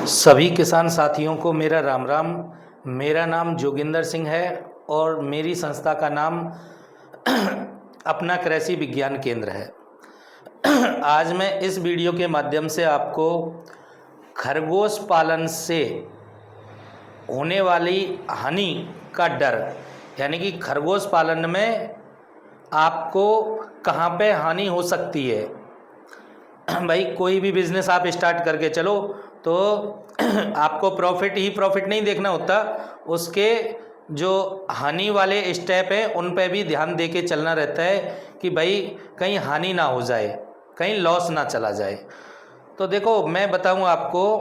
सभी किसान साथियों को मेरा राम राम। मेरा नाम जोगिंदर सिंह है और मेरी संस्था का नाम अपना कृषि विज्ञान केंद्र है। आज मैं इस वीडियो के माध्यम से आपको खरगोश पालन से होने वाली हानि का डर, यानी कि खरगोश पालन में आपको कहाँ पे हानि हो सकती है। भाई कोई भी बिजनेस आप स्टार्ट करके चलो तो आपको प्रॉफिट ही प्रॉफिट नहीं देखना होता, उसके जो हानि वाले स्टेप हैं उन पे भी ध्यान दे के चलना रहता है कि भाई कहीं हानि ना हो जाए, कहीं लॉस ना चला जाए। तो देखो मैं बताऊं आपको,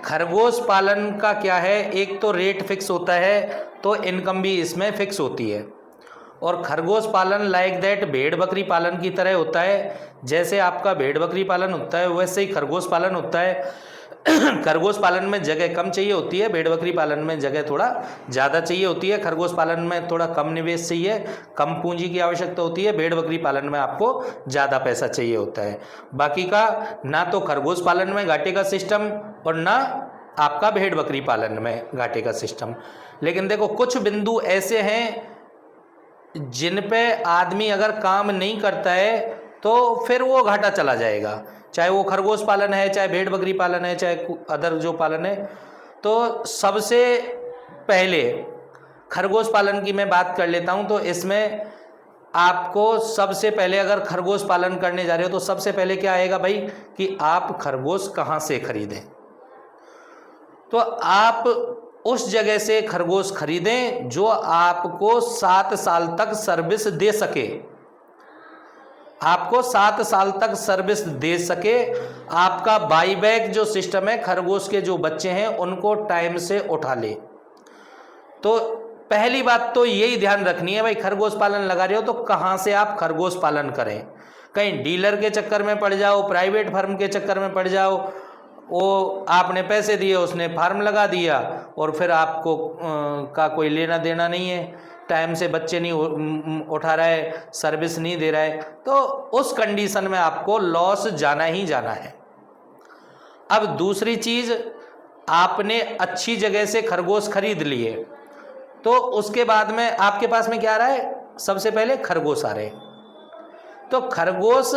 खरगोश पालन का क्या है, एक तो रेट फिक्स होता है तो इनकम भी इसमें फिक्स होती है। और खरगोश पालन लाइक दैट भेड़ बकरी पालन की तरह होता है। जैसे आपका भेड़ बकरी पालन होता है वैसे ही खरगोश पालन होता है। खरगोश पालन में जगह कम चाहिए होती है, भेड़ बकरी पालन में जगह थोड़ा ज़्यादा चाहिए होती है। खरगोश पालन में थोड़ा कम निवेश चाहिए, कम पूंजी की आवश्यकता होती है। भेड़ बकरी पालन में आपको ज़्यादा पैसा चाहिए होता है। बाकी का ना तो खरगोश पालन में घाटे का सिस्टम और ना आपका भेड़ बकरी पालन में घाटे का सिस्टम। लेकिन देखो कुछ बिंदु ऐसे हैं जिन पे आदमी अगर काम नहीं करता है तो फिर वो घाटा चला जाएगा, चाहे वो खरगोश पालन है, चाहे भेड़ बकरी पालन है, चाहे अदर जो पालन है। तो सबसे पहले खरगोश पालन की मैं बात कर लेता हूं। तो इसमें आपको सबसे पहले अगर खरगोश पालन करने जा रहे हो तो सबसे पहले क्या आएगा भाई कि आप खरगोश कहाँ से खरीदें। तो आप उस जगह से खरगोश खरीदें जो आपको 7 साल तक सर्विस दे सके, आपको 7 साल तक सर्विस दे सके। आपका बाईबैक जो सिस्टम है, खरगोश के जो बच्चे हैं उनको टाइम से उठा ले। तो पहली बात तो यही ध्यान रखनी है भाई, खरगोश पालन लगा रहे हो तो कहाँ से आप खरगोश पालन करें। कहीं डीलर के चक्कर में पड़ जाओ, प्राइवेट फर्म के चक्कर में पड़ जाओ, वो आपने पैसे दिए, उसने फार्म लगा दिया और फिर आपको का कोई लेना देना नहीं है, टाइम से बच्चे नहीं उठा रहा है, सर्विस नहीं दे रहा है, तो उस कंडीशन में आपको लॉस जाना ही जाना है। अब दूसरी चीज, आपने अच्छी जगह से खरगोश खरीद लिए तो उसके बाद में आपके पास में क्या आ रहा है, सबसे पहले खरगोश आ रहे हैं। तो खरगोश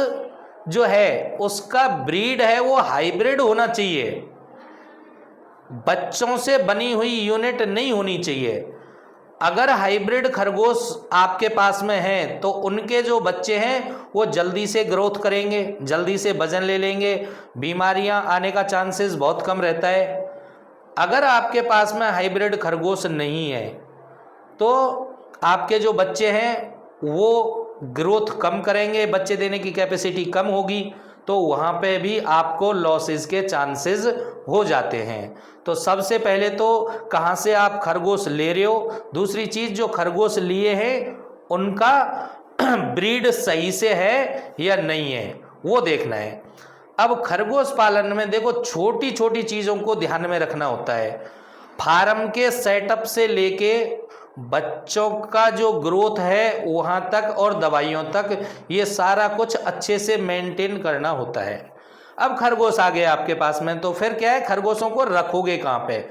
जो है उसका ब्रीड है वो हाइब्रिड होना चाहिए, बच्चों से बनी हुई यूनिट नहीं होनी चाहिए। अगर हाइब्रिड खरगोश आपके पास में हैं तो उनके जो बच्चे हैं वो जल्दी से ग्रोथ करेंगे, जल्दी से वजन ले लेंगे, बीमारियां आने का चांसेस बहुत कम रहता है। अगर आपके पास में हाइब्रिड खरगोश नहीं है तो आपके जो बच्चे हैं वो ग्रोथ कम करेंगे, बच्चे देने की कैपेसिटी कम होगी, तो वहाँ पे भी आपको लॉसेस के चांसेस हो जाते हैं। तो सबसे पहले तो कहाँ से आप खरगोश ले रहे हो, दूसरी चीज़ जो खरगोश लिए हैं उनका ब्रीड सही से है या नहीं है वो देखना है। अब खरगोश पालन में देखो छोटी छोटी चीज़ों को ध्यान में रखना होता है। फार्म के सेटअप से लेके बच्चों का जो ग्रोथ है वहाँ तक और दवाइयों तक, ये सारा कुछ अच्छे से मेंटेन करना होता है। अब खरगोश आ गए आपके पास में तो फिर क्या है, खरगोशों को रखोगे कहाँ पे।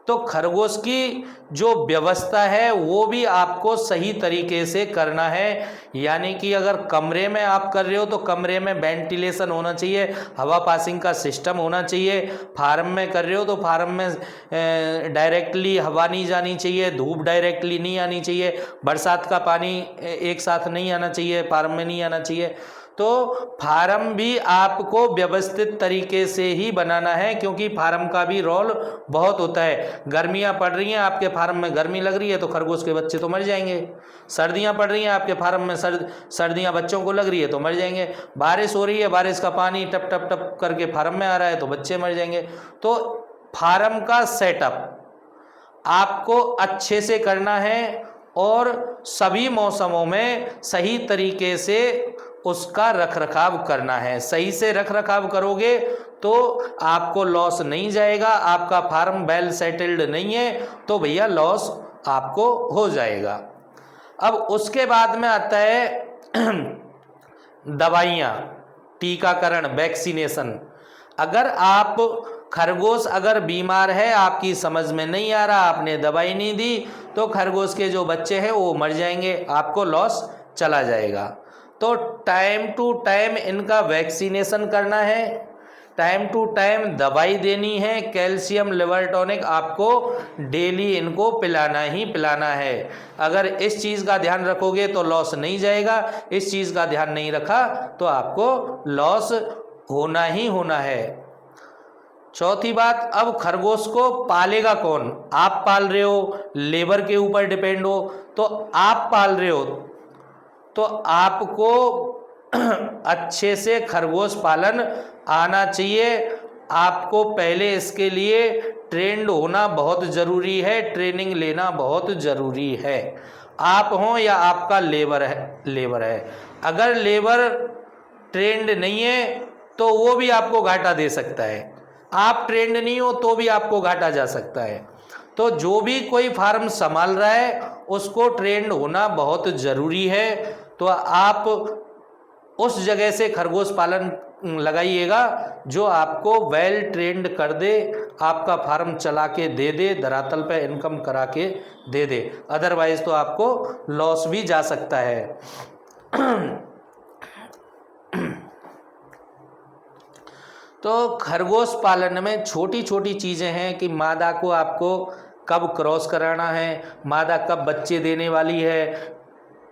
तो खरगोश की जो व्यवस्था है वो भी आपको सही तरीके से करना है। यानी कि अगर कमरे में आप कर रहे हो तो कमरे में वेंटिलेशन होना चाहिए, हवा पासिंग का सिस्टम होना चाहिए। फार्म में कर रहे हो तो फार्म में डायरेक्टली हवा नहीं जानी चाहिए, धूप डायरेक्टली नहीं आनी चाहिए, बरसात का पानी एक साथ नहीं आना चाहिए, फार्म में नहीं आना चाहिए। तो फार्म भी आपको व्यवस्थित तरीके से ही बनाना है, क्योंकि फार्म का भी रोल बहुत होता है। गर्मियां पड़ रही हैं, आपके फार्म में गर्मी लग रही है तो खरगोश के बच्चे तो मर जाएंगे। सर्दियां पड़ रही हैं, आपके फार्म में सर्दियां बच्चों को लग रही है तो मर जाएंगे। बारिश हो रही है, बारिश का पानी टप टप टप करके फार्म में आ रहा है तो बच्चे मर जाएंगे। तो फार्म का सेटअप आपको अच्छे से करना है और सभी मौसमों में सही तरीके से उसका रखरखाव करना है। सही से रखरखाव करोगे तो आपको लॉस नहीं जाएगा। आपका फार्म वेल सेटल्ड नहीं है तो भैया लॉस आपको हो जाएगा। अब उसके बाद में आता है दवाइयाँ, टीकाकरण, वैक्सीनेशन। अगर आप खरगोश अगर बीमार है, आपकी समझ में नहीं आ रहा, आपने दवाई नहीं दी, तो खरगोश के जो बच्चे हैं वो मर जाएंगे, आपको लॉस चला जाएगा। तो टाइम टू टाइम इनका वैक्सीनेशन करना है, टाइम टू टाइम दवाई देनी है, कैल्शियम लिवर टॉनिक आपको डेली इनको पिलाना ही पिलाना है। अगर इस चीज़ का ध्यान रखोगे तो लॉस नहीं जाएगा, इस चीज़ का ध्यान नहीं रखा तो आपको लॉस होना ही होना है। चौथी बात, अब खरगोश को पालेगा कौन? आप पाल रहे हो, लेबर के ऊपर डिपेंड हो, तो आप पाल रहे हो तो आपको अच्छे से खरगोश पालन आना चाहिए। आपको पहले इसके लिए ट्रेंड होना बहुत ज़रूरी है, ट्रेनिंग लेना बहुत ज़रूरी है। आप हों या आपका लेबर है, अगर लेबर ट्रेंड नहीं है तो वो भी आपको घाटा दे सकता है, आप ट्रेंड नहीं हो तो भी आपको घाटा जा सकता है। तो जो भी कोई फार्म संभाल रहा है उसको ट्रेंड होना बहुत ज़रूरी है। तो आप उस जगह से खरगोश पालन लगाइएगा जो आपको वेल ट्रेंड कर दे, आपका फार्म चला के दे दे, धरातल पे इनकम करा के दे दे, अदरवाइज तो आपको लॉस भी जा सकता है। तो खरगोश पालन में छोटी छोटी चीज़ें हैं कि मादा को आपको कब क्रॉस कराना है, मादा कब बच्चे देने वाली है,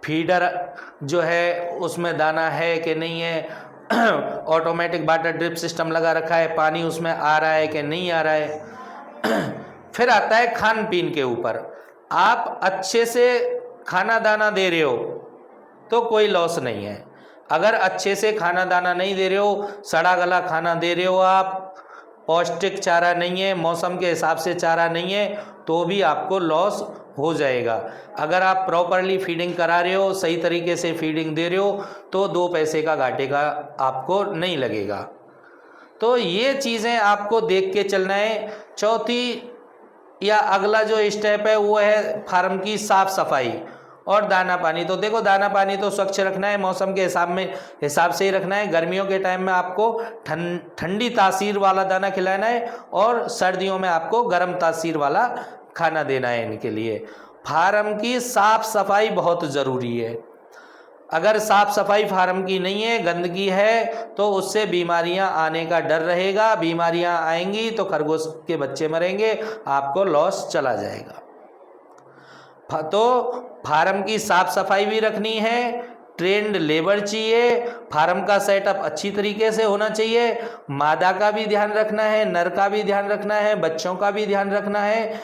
फीडर जो है उसमें दाना है कि नहीं है, ऑटोमेटिक वाटर ड्रिप सिस्टम लगा रखा है, पानी उसमें आ रहा है कि नहीं आ रहा है। फिर आता है खान पीन के ऊपर, आप अच्छे से खाना दाना दे रहे हो तो कोई लॉस नहीं है। अगर अच्छे से खाना दाना नहीं दे रहे हो, सड़ा गला खाना दे रहे हो, आप पौष्टिक चारा नहीं है, मौसम के हिसाब से चारा नहीं है, तो भी आपको लॉस हो जाएगा। अगर आप प्रॉपरली फीडिंग करा रहे हो, सही तरीके से फीडिंग दे रहे हो, तो 2 पैसे का घाटे का आपको नहीं लगेगा। तो ये चीज़ें आपको देख के चलना है। चौथी या अगला जो स्टेप है वो है फार्म की साफ सफाई और दाना पानी। तो देखो, दाना पानी तो स्वच्छ रखना है, मौसम के हिसाब से ही रखना है। गर्मियों के टाइम में आपको ठंडी तासीर वाला दाना खिलाना है और सर्दियों में आपको गर्म तासीर वाला खाना देना है इनके लिए। फार्म की साफ सफाई बहुत ज़रूरी है। अगर साफ सफाई फार्म की नहीं है, गंदगी है, तो उससे बीमारियां आने का डर रहेगा, बीमारियां आएंगी तो खरगोश के बच्चे मरेंगे, आपको लॉस चला जाएगा। तो फार्म की साफ सफाई भी रखनी है, ट्रेंड लेबर चाहिए, फार्म का सेटअप अच्छी तरीके से होना चाहिए, मादा का भी ध्यान रखना है, नर का भी ध्यान रखना है, बच्चों का भी ध्यान रखना है।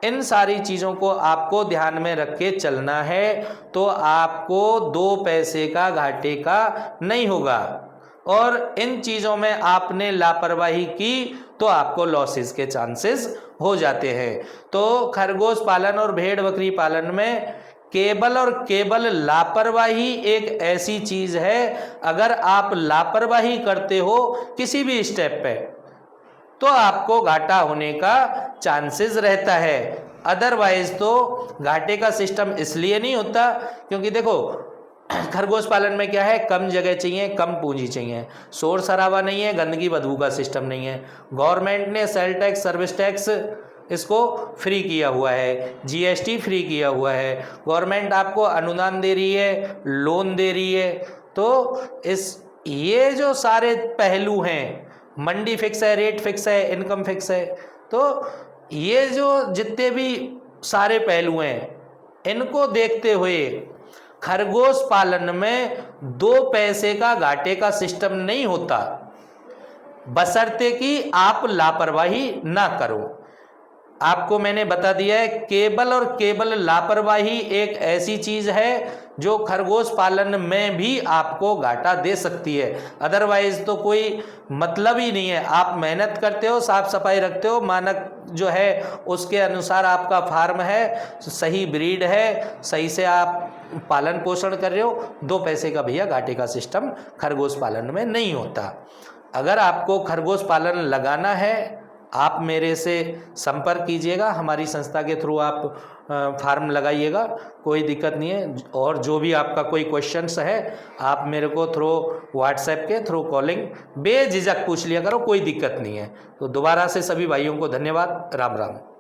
इन सारी चीज़ों को आपको ध्यान में रख के चलना है, तो आपको 2 पैसे का घाटे का नहीं होगा। और इन चीज़ों में आपने लापरवाही की तो आपको लॉसेस के चांसेस हो जाते हैं। तो खरगोश पालन और भेड़ बकरी पालन में केवल लापरवाही एक ऐसी चीज़ है, अगर आप लापरवाही करते हो किसी भी स्टेप पे तो आपको घाटा होने का चांसेस रहता है। अदरवाइज तो घाटे का सिस्टम इसलिए नहीं होता क्योंकि देखो, खरगोश पालन में क्या है, कम जगह चाहिए, कम पूंजी चाहिए, शोर शराबा नहीं है, गंदगी बदबू का सिस्टम नहीं है। गवर्नमेंट ने सेल टैक्स, सर्विस टैक्स इसको फ्री किया हुआ है, जीएसटी फ्री किया हुआ है, गवर्नमेंट आपको अनुदान दे रही है, लोन दे रही है। तो ये जो सारे पहलू हैं, मंडी फिक्स है, रेट फिक्स है, इनकम फिक्स है, तो ये जो जितने भी सारे पहलू हैं इनको देखते हुए खरगोश पालन में 2 पैसे का घाटे का सिस्टम नहीं होता, बशर्ते कि आप लापरवाही ना करो। आपको मैंने बता दिया है, केवल लापरवाही एक ऐसी चीज है जो खरगोश पालन में भी आपको घाटा दे सकती है। अदरवाइज तो कोई मतलब ही नहीं है। आप मेहनत करते हो, साफ सफाई रखते हो, मानक जो है उसके अनुसार आपका फार्म है, सही ब्रीड है, सही से आप पालन पोषण कर रहे हो, 2 पैसे का भैया घाटे का सिस्टम खरगोश पालन में नहीं होता। अगर आपको खरगोश पालन लगाना है आप मेरे से संपर्क कीजिएगा, हमारी संस्था के थ्रू आप फार्म लगाइएगा, कोई दिक्कत नहीं है। और जो भी आपका कोई क्वेश्चंस है आप मेरे को थ्रू व्हाट्सएप के थ्रू कॉलिंग बेझिझक पूछ लिया करो, कोई दिक्कत नहीं है। तो दोबारा से सभी भाइयों को धन्यवाद। राम राम।